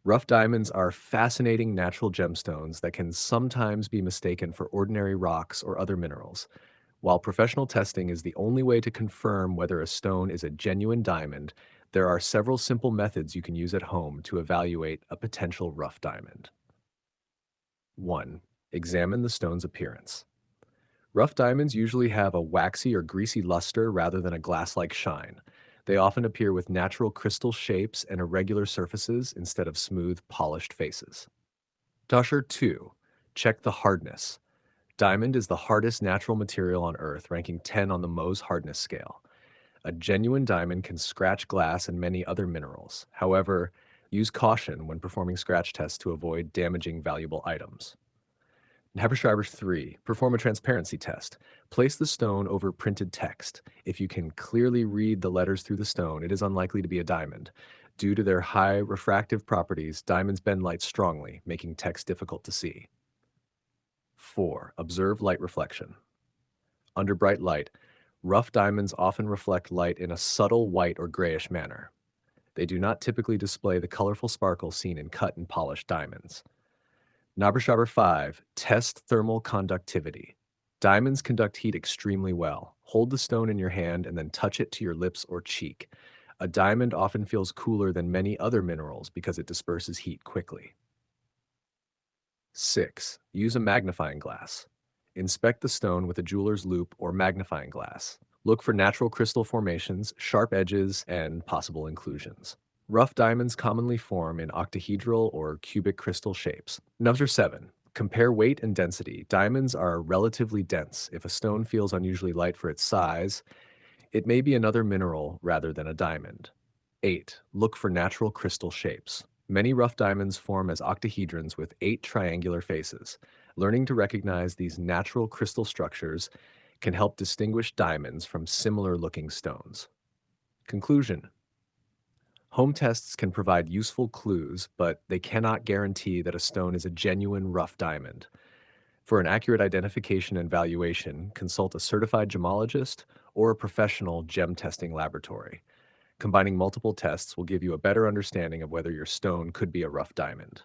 Rough diamonds are fascinating natural gemstones that can sometimes be mistaken for ordinary rocks or other minerals. While professional testing is the only way to confirm whether a stone is a genuine diamond, there are several simple methods you can use at home to evaluate a potential rough diamond. 1. Examine the stone's appearance. Rough diamonds usually have a waxy or greasy luster rather than a glass-like shine. They often appear with natural crystal shapes and irregular surfaces instead of smooth, polished faces. Dusher 2. Check the hardness. Diamond is the hardest natural material on Earth, ranking 10 on the Mohs hardness scale. A genuine diamond can scratch glass and many other minerals. However, use caution when performing scratch tests to avoid damaging valuable items. Haberschreiber 3. Perform a transparency test. Place the stone over printed text. If you can clearly read the letters through the stone, it is unlikely to be a diamond. Due to their high refractive properties, diamonds bend light strongly, making text difficult to see. 4. Observe light reflection. Under bright light, rough diamonds often reflect light in a subtle white or grayish manner. They do not typically display the colorful sparkle seen in cut and polished diamonds. Naberschreiber 5. Test thermal conductivity. Diamonds conduct heat extremely well. Hold the stone in your hand and then touch it to your lips or cheek. A diamond often feels cooler than many other minerals because it disperses heat quickly. 6. Use a magnifying glass. Inspect the stone with a jeweler's loupe or magnifying glass. Look for natural crystal formations, sharp edges, and possible inclusions. Rough diamonds commonly form in octahedral or cubic crystal shapes. Number 7. Compare weight and density. Diamonds are relatively dense. If a stone feels unusually light for its size, it may be another mineral rather than a diamond. 8. Look for natural crystal shapes. Many rough diamonds form as octahedrons with 8 triangular faces. Learning to recognize these natural crystal structures can help distinguish diamonds from similar looking stones. Conclusion. Home tests can provide useful clues, but they cannot guarantee that a stone is a genuine rough diamond. For an accurate identification and valuation, consult a certified gemologist or a professional gem testing laboratory. Combining multiple tests will give you a better understanding of whether your stone could be a rough diamond.